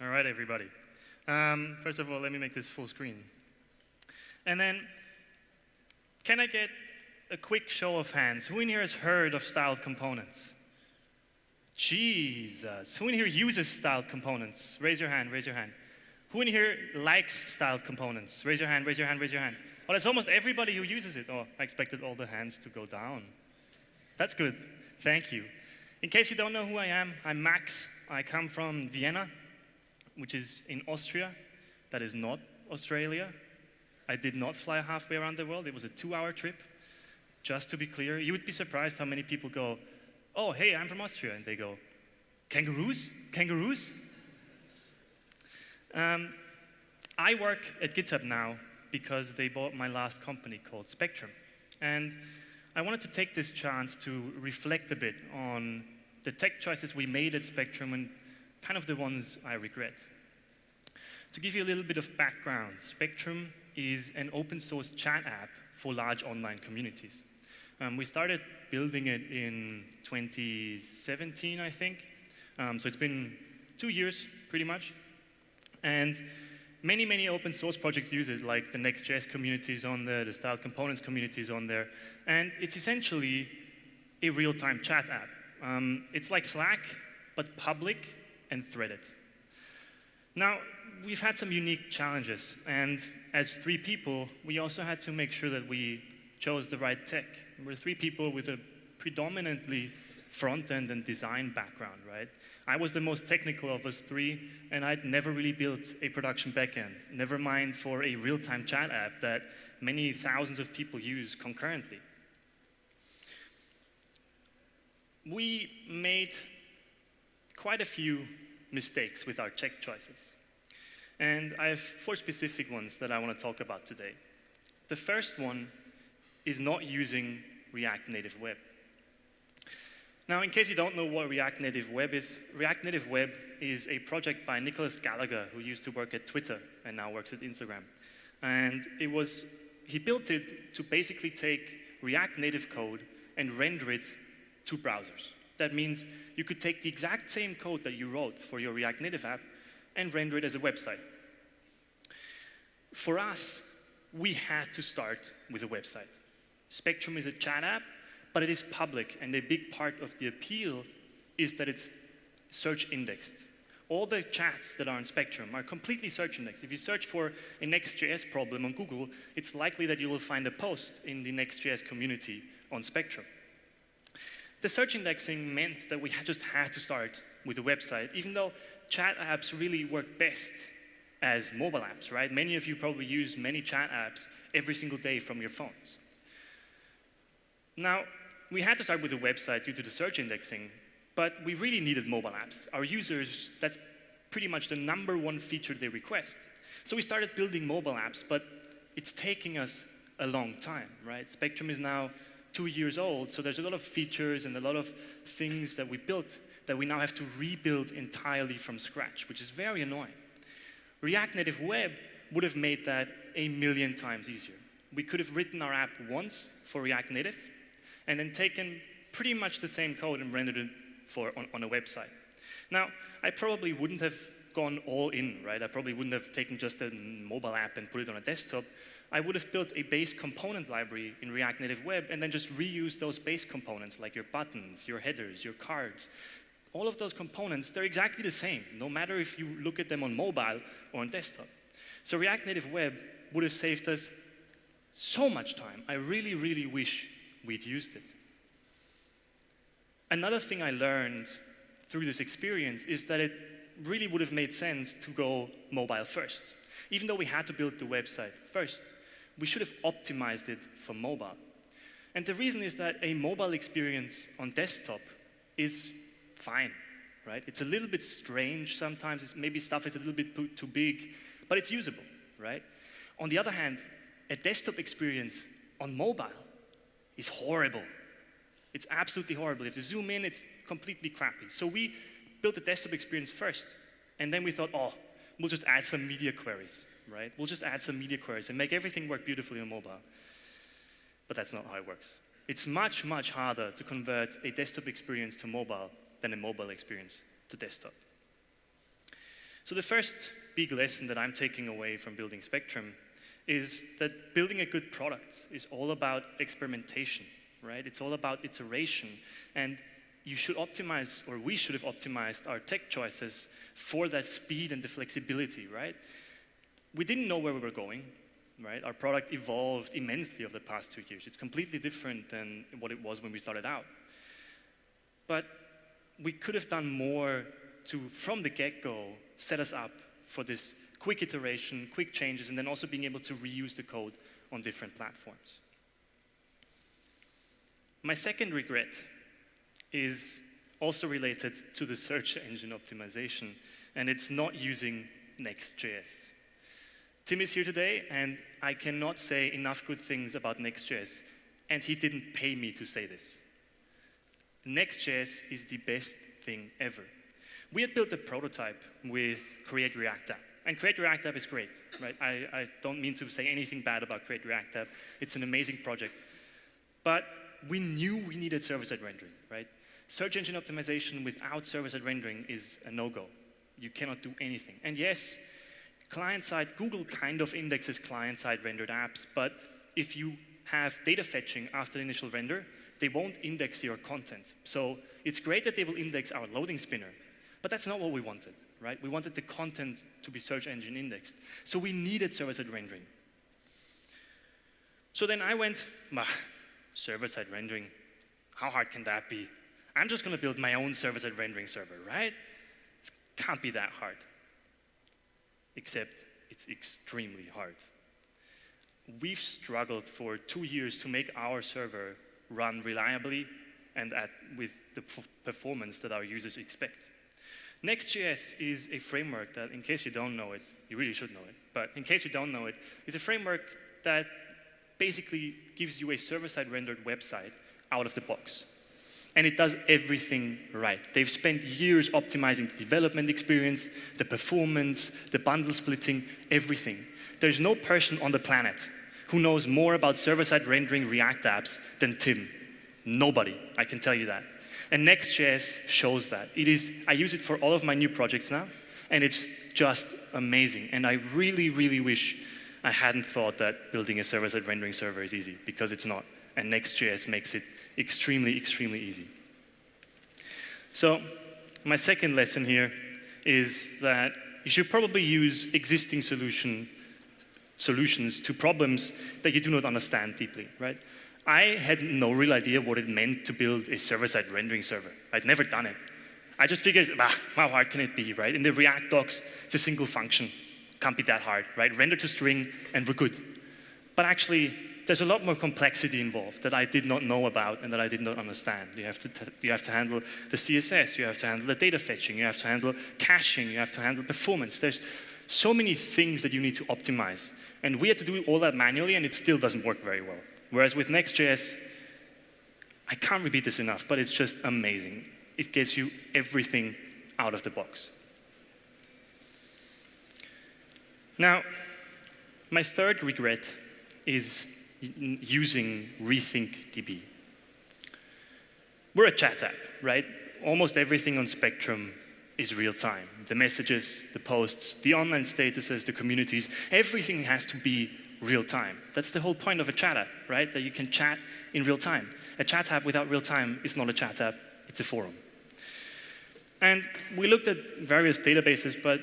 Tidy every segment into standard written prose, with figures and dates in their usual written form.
All right, everybody. First of all, let me make this full screen. And then, can I get a quick show of hands? Who in here has heard of styled components? Jesus. Who in here uses styled components? Raise your hand, raise your hand. Who in here likes styled components? Raise your hand, raise your hand, raise your hand. Oh, that's almost everybody who uses it. Oh, I expected all the hands to go down. That's good. Thank you. In case you don't know who I am, I'm Max. I come from Vienna, which is in Austria. That is not Australia. I did not fly halfway around the world. It was a 2-hour trip. Just to be clear, you would be surprised how many people go, oh, hey, I'm from Austria. And they go, kangaroos? Kangaroos? I work at GitHub now because they bought my last company called Spectrum. And I wanted to take this chance to reflect a bit on the tech choices we made at Spectrum and kind of the ones I regret. To give you a little bit of background, Spectrum is an open source chat app for large online communities. We started building it in 2017, I think. So it's been 2 years, pretty much. And many, many open source projects use it, like the Next.js community is on there, the Styled Components community is on there. And it's essentially a real-time chat app. It's like Slack, but public and threaded. Now, we've had some unique challenges, and as 3 people, we also had to make sure that we chose the right tech. We're 3 people with a predominantly front-end and design background, right? I was the most technical of us 3, and I'd never really built a production backend, never mind for a real-time chat app that many thousands of people use concurrently. We made quite a few mistakes with our tech choices. And I have 4 specific ones that I want to talk about today. The first one is not using React Native Web. Now, in case you don't know what React Native Web is a project by Nicholas Gallagher, who used to work at Twitter and now works at Instagram. And he built it to basically take React Native code and render it to browsers. That means you could take the exact same code that you wrote for your React Native app and render it as a website. For us, we had to start with a website. Spectrum is a chat app, but it is public, and a big part of the appeal is that it's search indexed. All the chats that are on Spectrum are completely search indexed. If you search for a Next.js problem on Google, it's likely that you will find a post in the Next.js community on Spectrum. The search indexing meant that we just had to start with a website, even though chat apps really work best as mobile apps, right? Many of you probably use many chat apps every single day from your phones. Now, we had to start with a website due to the search indexing, but we really needed mobile apps. Our users, that's pretty much the #1 feature they request. So we started building mobile apps, but it's taking us a long time, right? Spectrum is now 2 years old, so there's a lot of features and a lot of things that we built that we now have to rebuild entirely from scratch, which is very annoying. React Native Web would have made that 1,000,000 times easier. We could have written our app once for React Native, and then taken pretty much the same code and rendered it on a website. Now, I probably wouldn't have gone all in, right? I probably wouldn't have taken just a mobile app and put it on a desktop. I would have built a base component library in React Native Web and then just reused those base components, like your buttons, your headers, your cards. All of those components, they're exactly the same, no matter if you look at them on mobile or on desktop. So React Native Web would have saved us so much time. I really, really wish we'd used it. Another thing I learned through this experience is that it really would have made sense to go mobile first. Even though we had to build the website first, we should have optimized it for mobile. And the reason is that a mobile experience on desktop is fine, right? It's a little bit strange sometimes. Maybe stuff is a little bit too big, but it's usable, right? On the other hand, a desktop experience on mobile is horrible. It's absolutely horrible. If you zoom in, it's completely crappy. So we built the desktop experience first, and then we thought, oh, we'll just add some media queries, right? We'll just add some media queries and make everything work beautifully on mobile. But that's not how it works. It's much, much harder to convert a desktop experience to mobile than a mobile experience to desktop. So the first big lesson that I'm taking away from building Spectrum is that building a good product is all about experimentation, right? It's all about iteration. And you should optimize, or we should have optimized our tech choices for that speed and the flexibility, right? We didn't know where we were going, right? Our product evolved immensely over the past 2 years. It's completely different than what it was when we started out. But we could have done more to, from the get-go, set us up for this quick iteration, quick changes, and then also being able to reuse the code on different platforms. My second regret is also related to the search engine optimization, and it's not using Next.js. Tim is here today, and I cannot say enough good things about Next.js, and he didn't pay me to say this. Next.js is the best thing ever. We had built a prototype with Create React App, and Create React App is great, right? I don't mean to say anything bad about Create React App. It's an amazing project. But we knew we needed server-side rendering, right? Search engine optimization without server-side rendering is a no-go. You cannot do anything. And yes, client-side, Google kind of indexes client-side rendered apps, but if you have data fetching after the initial render, they won't index your content. So it's great that they will index our loading spinner, but that's not what we wanted, right? We wanted the content to be search engine indexed. So we needed server-side rendering. So then I went, server-side rendering, how hard can that be? I'm just going to build my own server-side rendering server, right? It can't be that hard. Except it's extremely hard. We've struggled for 2 years to make our server run reliably and with the performance that our users expect. Next.js is a framework that, in case you don't know it, you really should know it, but in case you don't know it, is a framework that basically gives you a server-side rendered website out of the box. And it does everything right. They've spent years optimizing the development experience, the performance, the bundle splitting, everything. There's no person on the planet who knows more about server-side rendering React apps than Tim. Nobody, I can tell you that. And Next.js shows that. I use it for all of my new projects now, and it's just amazing. And I really, really wish I hadn't thought that building a server-side rendering server is easy, because it's not. And Next.js makes it extremely, extremely easy. So my second lesson here is that you should probably use existing solutions to problems that you do not understand deeply, right? I had no real idea what it meant to build a server-side rendering server. I'd never done it. I just figured, how hard can it be, right? In the React docs, it's a single function. Can't be that hard, right? Render to string, and we're good. But actually, there's a lot more complexity involved that I did not know about and that I did not understand. You have to handle the CSS, you have to handle the data fetching, you have to handle caching, you have to handle performance. There's so many things that you need to optimize. And we had to do all that manually, and it still doesn't work very well. Whereas with Next.js, I can't repeat this enough, but it's just amazing. It gives you everything out of the box. Now, my third regret is using RethinkDB. We're a chat app, right? Almost everything on Spectrum is real time. The messages, the posts, the online statuses, the communities, everything has to be real time. That's the whole point of a chat app, right? That you can chat in real time. A chat app without real time is not a chat app, it's a forum. And we looked at various databases, but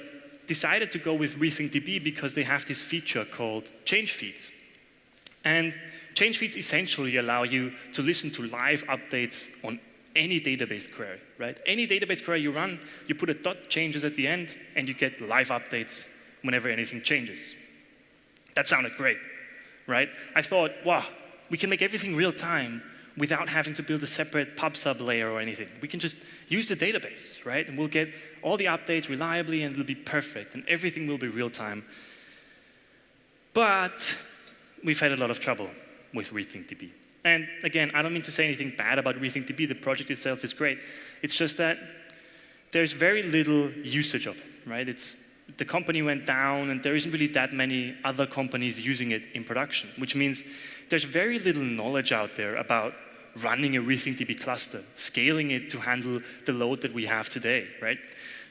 decided to go with RethinkDB because they have this feature called change feeds. And change feeds essentially allow you to listen to live updates on any database query, right? Any database query you run, you put a dot changes at the end, and you get live updates whenever anything changes. That sounded great, right? I thought, wow, we can make everything real time without having to build a separate pub sub layer or anything. We can just use the database, right? And we'll get all the updates reliably, and it'll be perfect, and everything will be real time. But we've had a lot of trouble with RethinkDB. And again, I don't mean to say anything bad about RethinkDB. The project itself is great. It's just that there's very little usage of it, right? The company went down, and there isn't really that many other companies using it in production, which means there's very little knowledge out there about running a RethinkDB cluster, scaling it to handle the load that we have today, right?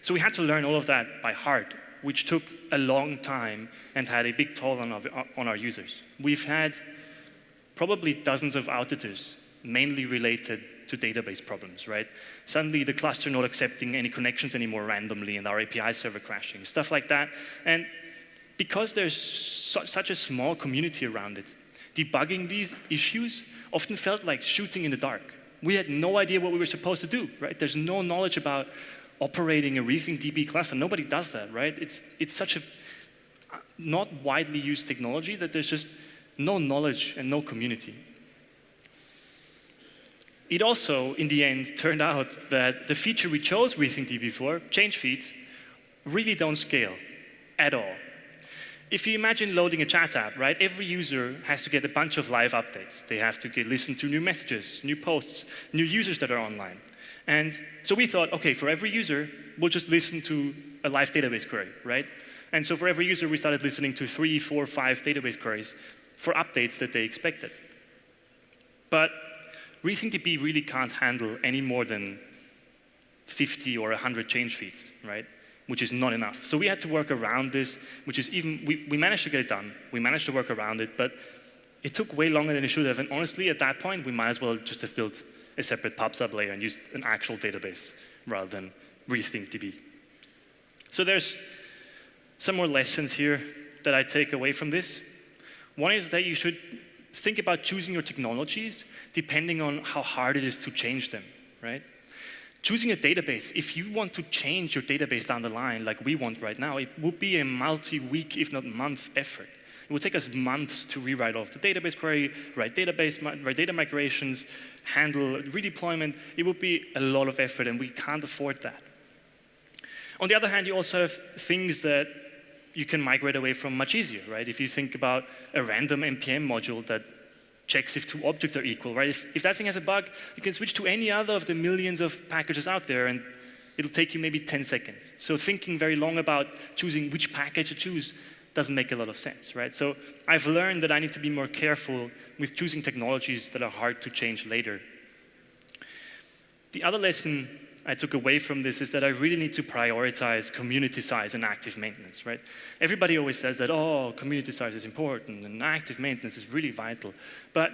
So we had to learn all of that by heart, which took a long time and had a big toll on our users. We've had probably dozens of outages, mainly related to database problems, right? Suddenly the cluster not accepting any connections anymore randomly and our API server crashing, stuff like that. And because there's such a small community around it, debugging these issues often felt like shooting in the dark. We had no idea what we were supposed to do, right? There's no knowledge about operating a RethinkDB cluster. Nobody does that, right? It's such a not widely used technology that there's just no knowledge and no community. It also, in the end, turned out that the feature we chose RethinkDB for, change feeds, really don't scale at all. If you imagine loading a chat app, right, every user has to get a bunch of live updates. They have to listen to new messages, new posts, new users that are online. And so we thought, okay, for every user, we'll just listen to a live database query, right? And so for every user, we started listening to 3, 4, 5 database queries for updates that they expected. But RethinkDB really can't handle any more than 50 or 100 change feeds, right? Which is not enough. So we had to work around this, which is even, we managed to get it done. We managed to work around it, but it took way longer than it should have. And honestly, at that point, we might as well just have built a separate pub/sub layer and used an actual database rather than RethinkDB. So there's some more lessons here that I take away from this. One is that you should think about choosing your technologies depending on how hard it is to change them, right? Choosing a database, if you want to change your database down the line, like we want right now, it would be a multi-week, if not month effort. It would take us months to rewrite all of the database query, write data migrations, handle redeployment. It would be a lot of effort, and we can't afford that. On the other hand, you also have things that you can migrate away from much easier, right? If you think about a random NPM module that checks if two objects are equal, right? If that thing has a bug, you can switch to any other of the millions of packages out there, and it'll take you maybe 10 seconds. So thinking very long about choosing which package to choose doesn't make a lot of sense, right? So I've learned that I need to be more careful with choosing technologies that are hard to change later. The other lesson I took away from this is that I really need to prioritize community size and active maintenance, right? Everybody always says that, oh, community size is important and active maintenance is really vital. But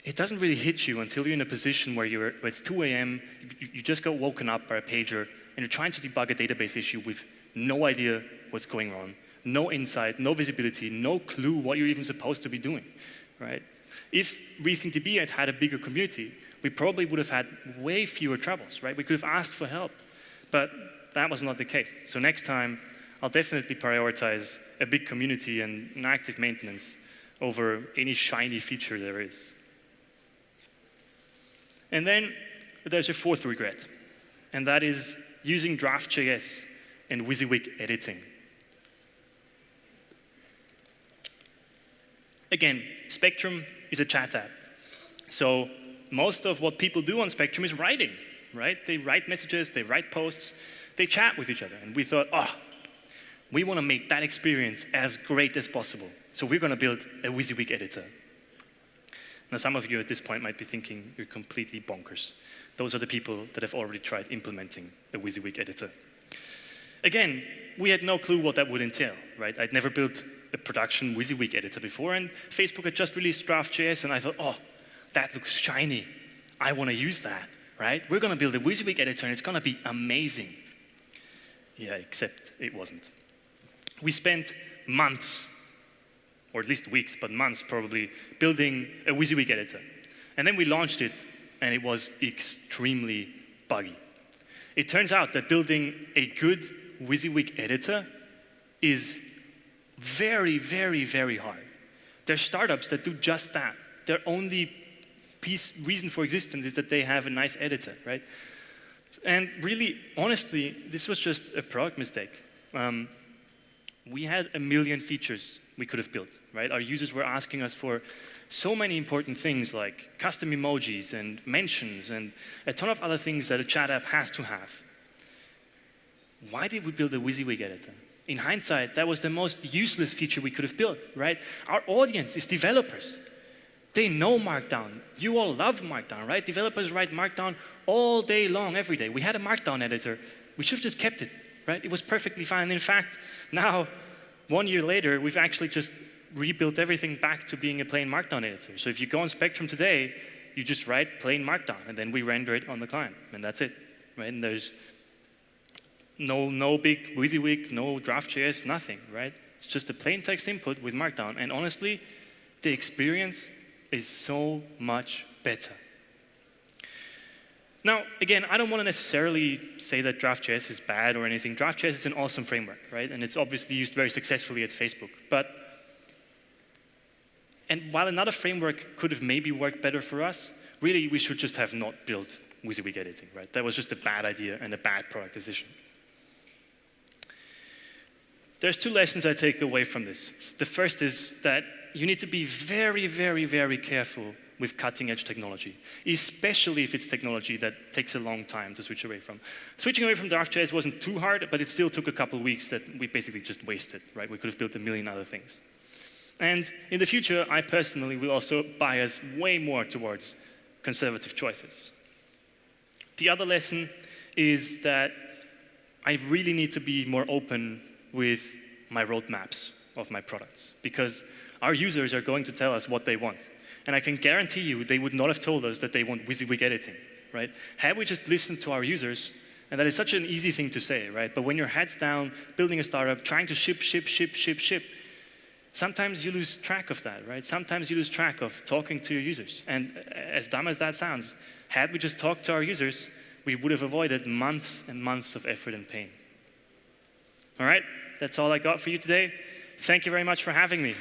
it doesn't really hit you until you're in a position where it's 2 a.m., you just got woken up by a pager, and you're trying to debug a database issue with no idea what's going on, no insight, no visibility, no clue what you're even supposed to be doing, right? If RethinkDB had had a bigger community, we probably would have had way fewer troubles, right? We could have asked for help, but that was not the case. So next time, I'll definitely prioritize a big community and an active maintenance over any shiny feature there is. And then there's a fourth regret, and that is using Draft.js and WYSIWYG editing. Again, Spectrum is a chat app. So most of what people do on Spectrum is writing, right? They write messages, they write posts, they chat with each other. And we thought, oh, we want to make that experience as great as possible. So we're going to build a WYSIWYG editor. Now, some of you at this point might be thinking you're completely bonkers. Those are the people that have already tried implementing a WYSIWYG editor. Again, we had no clue what that would entail, right? I'd never built a production WYSIWYG editor before, and Facebook had just released Draft.js, and I thought, oh, that looks shiny. I want to use that, right? We're going to build a WYSIWYG editor, and it's going to be amazing. Yeah, except it wasn't. We spent months, or at least weeks, but months probably, building a WYSIWYG editor. And then we launched it, and it was extremely buggy. It turns out that building a good WYSIWYG editor is very, very, very hard. There's startups that do just that. Their only reason for existence is that they have a nice editor, right? And really, honestly, this was just a product mistake. We had a million features we could have built, right? Our users were asking us for so many important things like custom emojis and mentions and a ton of other things that a chat app has to have. Why did we build a WYSIWYG editor? In hindsight, that was the most useless feature we could have built, right? Our audience is developers. They know Markdown. You all love Markdown, right? Developers write Markdown all day long, every day. We had a Markdown editor. We should have just kept it, right? It was perfectly fine. In fact, now, 1 year later, we've actually just rebuilt everything back to being a plain Markdown editor. So if you go on Spectrum today, you just write plain Markdown, and then we render it on the client, and that's it, right? And there's no big WYSIWYG, no draft.js, nothing, right? It's just a plain text input with Markdown, and honestly, the experience is so much better. Now, again, I don't want to necessarily say that draft.js is bad or anything. Draft.js is an awesome framework, right? And it's obviously used very successfully at Facebook. And while another framework could have maybe worked better for us, really, we should just have not built WYSIWYG editing, right? That was just a bad idea and a bad product decision. There's 2 lessons I take away from this. The first is that you need to be very, very, very careful with cutting-edge technology, especially if it's technology that takes a long time to switch away from. Switching away from draft.js wasn't too hard, but it still took a couple weeks that we basically just wasted, right? We could have built a million other things. And in the future, I personally will also bias way more towards conservative choices. The other lesson is that I really need to be more open with my roadmaps of my products, because our users are going to tell us what they want. And I can guarantee you they would not have told us that they want WYSIWYG editing, right? Had we just listened to our users, and that is such an easy thing to say, right? But when you're heads down, building a startup, trying to ship, sometimes you lose track of that, right? Sometimes you lose track of talking to your users. And as dumb as that sounds, had we just talked to our users, we would have avoided months and months of effort and pain. All right, that's all I got for you today. Thank you very much for having me.